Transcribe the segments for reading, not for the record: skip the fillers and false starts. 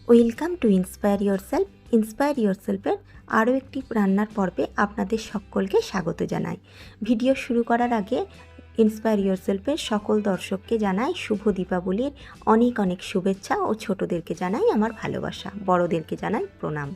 Welcome to inspire ইয়োরসেলফের আরও একটি রান্নার পর্বে আপনাদের সকলকে স্বাগত জানাই। ভিডিও শুরু করার আগে ইন্সপায়ার ইয়োরসেলফের সকল দর্শককে জানাই শুভ দীপাবলির অনেক অনেক শুভেচ্ছা ও ছোটদেরকে জানাই আমার ভালোবাসা, বড়দেরকে জানাই প্রণাম।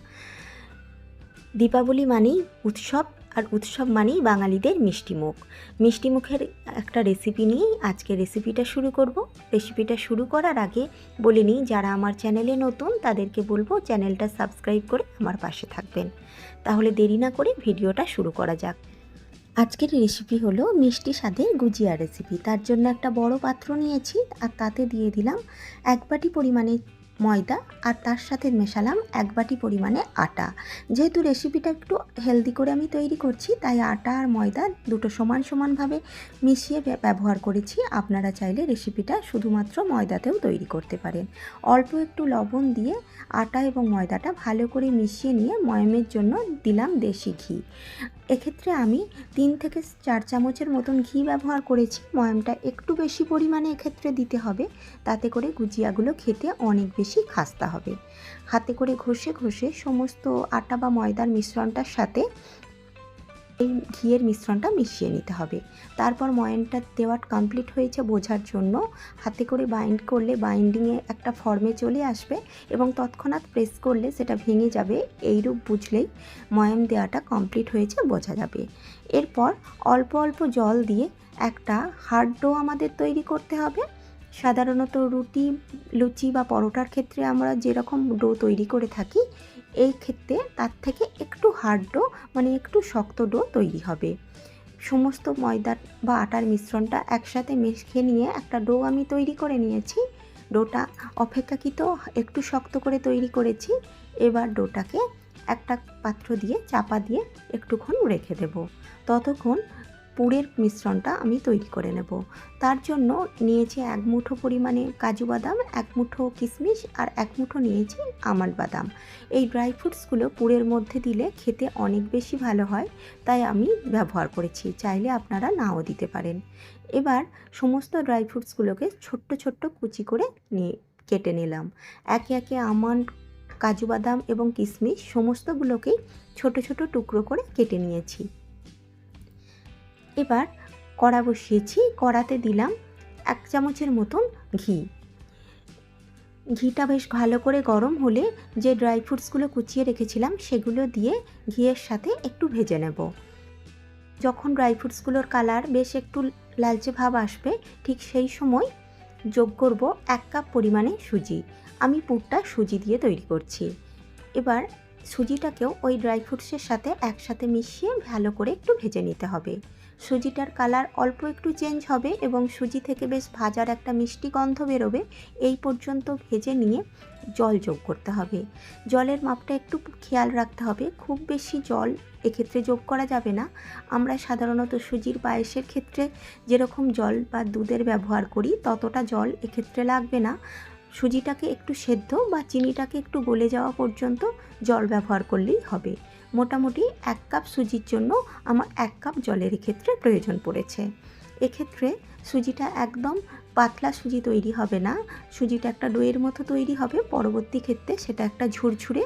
দীপাবলি মানেই উৎসব, আর উৎসব মানেই বাঙালিদের মিষ্টিমুখ। মিষ্টিমুখের একটা রেসিপি নিয়েই আজকে রেসিপিটা শুরু করব। রেসিপিটা শুরু করার আগে বলে নিই, যারা আমার চ্যানেলে নতুন তাদেরকে বলবো চ্যানেলটা সাবস্ক্রাইব করে আমার পাশে থাকবেন। তাহলে দেরি না করে ভিডিওটা শুরু করা যাক। আজকের রেসিপি হলো মিষ্টি স্বাদের গুজিয়া রেসিপি। তার জন্য একটা বড় পাত্র নিয়েছি, আর তাতে দিয়ে দিলাম 1 বাটি পরিমাণে ময়দা, আর তার সাথে মেশালাম 1 বাটি পরিমাণে আটা। যেহেতু রেসিপিটা একটু হেলদি করে আমি তৈরি করছি, তাই আটা আর ময়দা দুটো সমান সমানভাবে মিশিয়ে ব্যবহার করেছি। আপনারা চাইলে রেসিপিটা শুধুমাত্র ময়দাতেও তৈরি করতে পারেন। অল্প একটু লবণ দিয়ে আটা এবং ময়দাটা ভালো করে মিশিয়ে নিয়ে ময়ামের জন্য দিলাম দেশি ঘি। এক্ষেত্রে আমি 3 থেকে 4 চামচের মতন ঘি ব্যবহার করেছি। ময়ামটা একটু বেশি পরিমাণে এক্ষেত্রে দিতে হবে, তাতে করে গুজিয়াগুলো খেতে অনেক বেশি খাস্তা হবে। হাতে করে ঘষে ঘষে সমস্ত আটা বা ময়দার মিশ্রণটার সাথে এই ঘিয়ের মিশ্রণটা মিশিয়ে নিতে হবে। তারপর ময়ামটা দেওয়া কমপ্লিট হয়েছে বোঝার জন্য হাতে করে বাইন্ড করলে বাইন্ডিংয়ে একটা ফর্মে চলে আসবে, এবং তৎক্ষণাৎ প্রেস করলে সেটা ভেঙে যাবে। এইরূপ বুঝলেই ময়াম দেওয়াটা কমপ্লিট হয়েছে বোঝা যাবে। এরপর অল্প অল্প জল দিয়ে একটা হার্ড ডো আমাদের তৈরি করতে হবে। সাধারণত রুটি, লুচি বা পরোটার ক্ষেত্রে আমরা যেরকম ডো তৈরি করে থাকি, এই ক্ষেত্রে তার থেকে একটু হার্ড ডো, মানে একটু শক্ত ডো তৈরি হবে। সমস্ত ময়দা বা আটার মিশ্রণটা একসাথে মেখে নিয়ে একটা ডো আমি তৈরি করে নিয়েছি। ডোটা অপেক্ষাকৃত একটু শক্ত করে তৈরি করেছি। এবার ডোটাকে একটা পাত্র দিয়ে চাপা দিয়ে একটুক্ষণ রেখে দেব। ততক্ষণ পুরের মিশ্রণটা আমি তৈরি করে নেব। তার জন্য নিয়েছি 1 মুঠো পরিমাণে কাজু বাদাম, 1 মুঠো কিশমিশ, আর 1 মুঠো নিয়েছি আমন্ড বাদাম। এই ড্রাই ফ্রুটসগুলো পুরের মধ্যে দিলে খেতে অনেক বেশি ভালো হয়, তাই আমি ব্যবহার করেছি। চাইলে আপনারা নাও দিতে পারেন। এবার সমস্ত ড্রাই ফ্রুটসগুলোকে ছোট্ট ছোট্ট কুচি করে কেটে নিলাম। একে একে আমন্ড, কাজু বাদাম এবং কিশমিশ সমস্তগুলোকেই ছোট ছোট টুকরো করে কেটে নিয়েছি। এবার কড়া বসিয়েছি। কড়াতে দিলাম 1 চামচের মতন ঘি। ঘিটা বেশ ভালো করে গরম হলে যে ড্রাই ফ্রুটসগুলো কুচিয়ে রেখেছিলাম সেগুলো দিয়ে ঘিয়ের সাথে একটু ভেজে নেব। যখন ড্রাই ফ্রুটসগুলোর কালার বেশ একটু লালচে ভাব আসবে, ঠিক সেই সময় যোগ করব 1 কাপ পরিমাণে সুজি। আমি পুরটা সুজি দিয়ে তৈরি করছি। এবার সুজিটাকেও ওই ড্রাই ফ্রুটসের সাথে একসাথে মিশিয়ে ভালো করে একটু ভেজে নিতে হবে। সুজিটার কালার অল্প একটু চেঞ্জ হবে এবং সুজি থেকে বেশ ভাজার একটা মিষ্টি গন্ধ বেরোবে। এই পর্যন্ত ভেজে নিয়ে জল যোগ করতে হবে। জলের মাপটা একটু খেয়াল রাখতে হবে, খুব বেশি জল এক্ষেত্রে যোগ করা যাবে না। আমরা সাধারণত সুজির পায়েসের ক্ষেত্রে যেরকম জল বা দুধের ব্যবহার করি ততটা জল এক্ষেত্রে লাগবে না। সুজিটাকে একটু সেদ্ধ বা চিনিটাকে একটু গলে যাওয়া পর্যন্ত জল ব্যবহার করলেই হবে। মোটামুটি 1 কাপ সুজির জন্য আমার 1 কাপ জলের ক্ষেত্রে প্রয়োজন পড়েছে। এক্ষেত্রে সুজিটা একদম পাতলা সুজি তৈরি হবে না, সুজিটা একটা ডোয়ের মতো তৈরি হবে। পরবর্তী ক্ষেত্রে সেটা একটা ঝুরঝুরে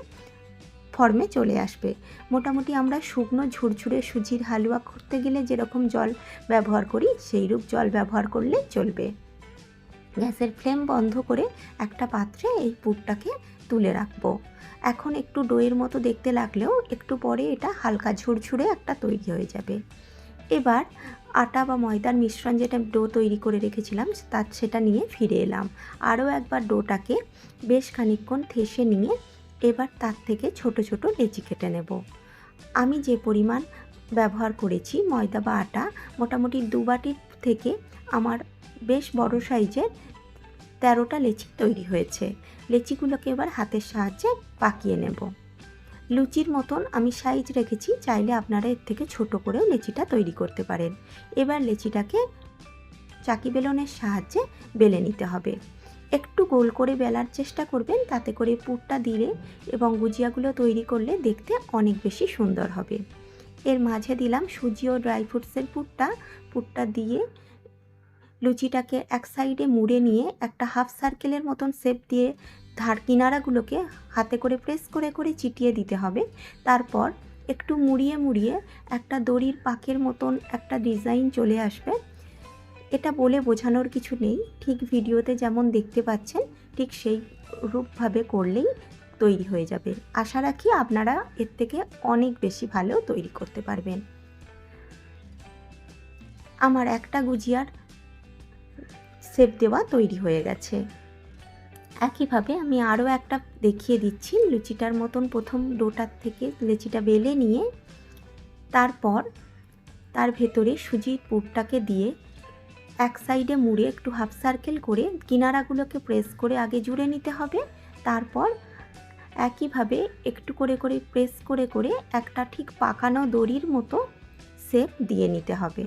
ফর্মে চলে আসবে। মোটামুটি আমরা শুকনো ঝুরঝুরে সুজির হালুয়া করতে গেলে যেরকম জল ব্যবহার করি সেই রূপ জল ব্যবহার করলে চলবে। গ্যাসের ফ্লেম বন্ধ করে একটা পাত্রে এই পুরটাকে তুলে রাখবো। এখন একটু ডোয়ের মতো দেখতে লাগলেও একটু পরে এটা হালকা ঝুরঝুরে একটা তৈরি হয়ে যাবে। এবার আটা বা ময়দার মিশ্রণ যেটা ডো তৈরি করে রেখেছিলাম সেটা নিয়ে ফিরে এলাম। আরও একবার ডোটাকে বেশ খানিকক্ষণ থেসে নিয়ে এবার তার থেকে ছোট ছোট লেচি কেটে নেব। আমি যে পরিমাণ ব্যবহার করেছি ময়দা বা আটা, মোটামুটি 2 বাটির থেকে আমার বেশ বড় সাইজের 13টা লেচি তৈরি হয়েছে। লেচিগুলোকে এবার হাতের সাহায্যে পাকিয়ে নেব। লুচির মতন আমি সাইজ রেখেছি, চাইলে আপনারা এর থেকে ছোট করেও লেচিটা তৈরি করতে পারেন। এবার লেচিটাকে চাকি বেলনের সাহায্যে বেলে নিতে হবে। একটু গোল করে বেলার চেষ্টা করবেন, তাতে করে পুরটা দিলে এবং গুজিয়াগুলো তৈরি করলে দেখতে অনেক বেশি সুন্দর হবে। এর মাঝে দিলাম সুজি ও ড্রাই ফ্রুটসের পুরটা দিয়ে লুচিটাকে এক সাইডে মুড়ে নিয়ে একটা হাফ সার্কেলের মতন শেপ দিয়ে কিনারাগুলোকে হাতে করে প্রেস করে করে চিটিয়ে দিতে হবে। তারপর একটু মুড়িয়ে মুড়িয়ে একটা দড়ির পাকের মতন একটা ডিজাইন চলে আসবে। এটা বলে বোঝানোর কিছু নেই, ঠিক ভিডিওতে যেমন দেখতে পাচ্ছেন ঠিক সেই রূপভাবে করলেই তৈরি হয়ে যাবে। আশা রাখি আপনারা এর থেকে অনেক বেশি ভালো তৈরি করতে পারবেন। আমার একটা গুজিয়ার শেপ দেওয়া তৈরি হয়ে গেছে। একইভাবে আমি আরও একটা দেখিয়ে দিচ্ছি। লুচিটার মতন প্রথম ডোটার থেকে লেচিটা বেলে নিয়ে তারপর তার ভেতরে সুজির পুরটাকে দিয়ে এক সাইডে মুড়ে একটু হাফ সার্কেল করে কিনারাগুলোকে প্রেস করে আগে জুড়ে নিতে হবে। তারপর একইভাবে একটু করে করে প্রেস করে করে একটা ঠিক পাকানো দড়ির মতো শেপ দিয়ে নিতে হবে।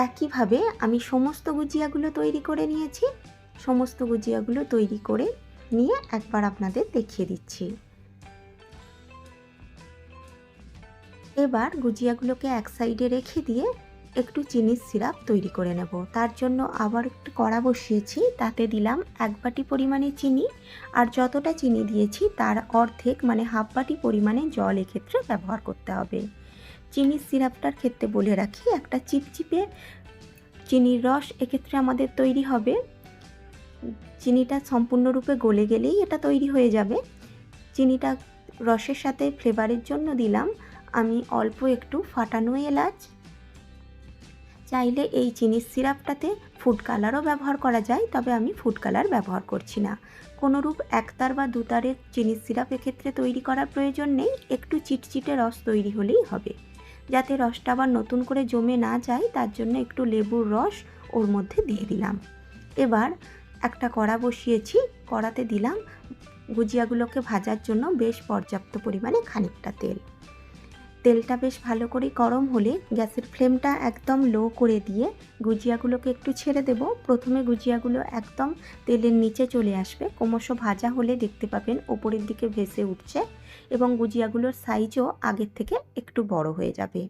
একইভাবে আমি সমস্ত গুজিয়াগুলো তৈরি করে নিয়েছি। সমস্ত গুজিয়াগুলো তৈরি করে নিয়ে একবার আপনাদের দেখিয়ে দিচ্ছি। এবার গুজিয়াগুলোকে এক সাইডে রেখে দিয়ে একটু চিনির সিরাপ তৈরি করে নেব। তার জন্য আবার একটু কড়া বসিয়েছি, তাতে দিলাম 1 বাটি পরিমাণে চিনি, আর যতটা চিনি দিয়েছি তার অর্ধেক মানে হাফ বাটি পরিমাণে জল এক্ষেত্রে ব্যবহার করতে হবে। চিনির সিরাপটার ক্ষেত্রে বলে রাখি, একটা চিপচিপে চিনির রস এক্ষেত্রে আমাদের তৈরি হবে। চিনিটা সম্পূর্ণরূপে গলে গেলেই এটা তৈরি হয়ে যাবে। চিনিটা রসের সাথে ফ্লেভারের জন্য দিলাম আমি অল্প একটু ফাটানো এলাচ। চাইলে এই চিনির সিরাপটাতে ফুড কালারও ব্যবহার করা যায়, তবে আমি ফুড কালার ব্যবহার করছি না। কোনোরূপ একতার বা দুতারের চিনির সিরাপ এক্ষেত্রে তৈরি করার প্রয়োজন নেই, একটু চিটচিটে রস তৈরি হলেই হবে। যাতে রসটা আবার নতুন করে জমে না যায় তার জন্য একটু লেবুর রস ওর মধ্যে দিয়ে দিলাম। এবার একটা কড়া বসিয়েছি, কড়াতে দিলাম গুজিয়াগুলোকে ভাজার জন্য বেশ পর্যাপ্ত পরিমাণে খানিকটা তেল। তেলটা বেশ ভালো করে গরম হলে গ্যাসের ফ্লেমটা একদম লো করে দিয়ে গুজিয়াগুলোকে একটু ছেড়ে দেব। প্রথমে গুজিয়াগুলো একদম তেলের নিচে চলে আসবে, ক্রমশ ভাজা হলে দেখতে পাবেন ওপরের দিকে ভেসে উঠছে এবং গুজিয়াগুলোর সাইজও আগের থেকে একটু বড় হয়ে যাবে।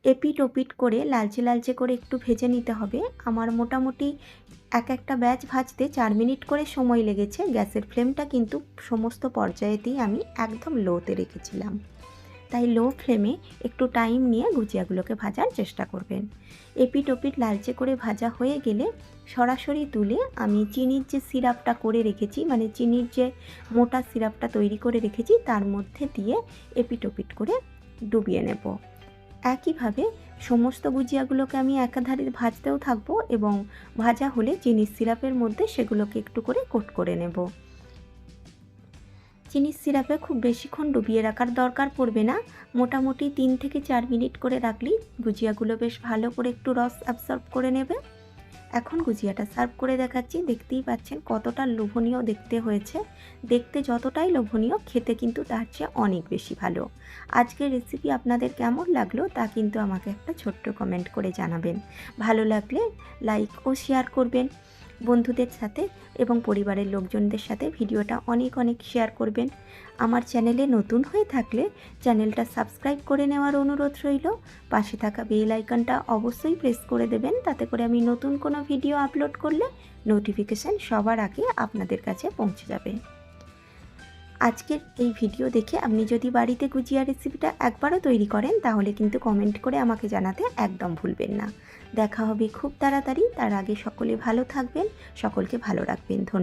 এপিট ওপিট করে লালচে লালচে করে একটু ভেজে নিতে হবে। আমার মোটামুটি একটা ব্যাচ ভাজতে 4 মিনিট করে সময় লেগেছে। গ্যাসের ফ্লেমটা কিন্তু সমস্ত পর্যায়েতেই আমি একদম লোতে রেখেছিলাম, তাই লো ফ্লেমে একটু টাইম নিয়ে গুজিয়াগুলোকে ভাজার চেষ্টা করবেন। এপিট ওপিট লালচে করে ভাজা হয়ে গেলে সরাসরি তুলে আমি চিনির যে সিরাপটা করে রেখেছি, মানে চিনির যে মোটা সিরাপটা তৈরি করে রেখেছি তার মধ্যে দিয়ে এপিট ওপিট করে ডুবিয়ে নেব। একইভাবে সমস্ত গুজিয়াগুলোকে আমি একাধারে ভাজতেও থাকবো এবং ভাজা হলে চিনির সিরাপের মধ্যে সেগুলোকে একটু করে কোট করে নেব। চিনির সিরাপে খুব বেশিক্ষণ ডুবিয়ে রাখার দরকার পড়বে না, মোটামুটি 3 থেকে 4 মিনিট করে রাখলেই গুজিয়াগুলো বেশ ভালো করে একটু রস অ্যাবসর্ব করে নেবে। এখন গুজিয়াটা সার্ভ করে দেখাচ্ছি। দেখতেই পাচ্ছেন কতটা লোভনীয় দেখতে হয়েছে। দেখতে যতটাই লোভনীয়, খেতে কিন্তু তার চেয়ে অনেক বেশি ভালো। আজকের রেসিপি আপনাদের কেমন লাগলো তা কিন্তু আমাকে একটা ছোট্ট কমেন্ট করে জানাবেন। ভালো লাগলে লাইক ও শেয়ার করবেন বন্ধুদের সাথে এবং পরিবারের লোকজনদের সাথে ভিডিওটা অনেক অনেক শেয়ার করবেন। আমার চ্যানেলে নতুন হয়ে থাকলে চ্যানেলটা সাবস্ক্রাইব করে নেওয়ার অনুরোধ রইল। পাশে থাকা বেল আইকনটা অবশ্যই প্রেস করে দেবেন, তাতে করে আমি নতুন কোনো ভিডিও আপলোড করলে নোটিফিকেশান সবার আগে আপনাদের কাছে পৌঁছে যাবে। আজকের এই ভিডিও দেখে আপনি যদি বাড়িতে গুজিয়া রেসিপিটা একবারও তৈরি করেন তাহলে কিন্তু কমেন্ট করে আমাকে জানাতে একদম ভুলবেন না। দেখা হবে খুব তাড়াতাড়ি। তার আগে সকলে ভালো থাকবেন, সকলকে ভালো রাখবেন। ধন্যবাদ।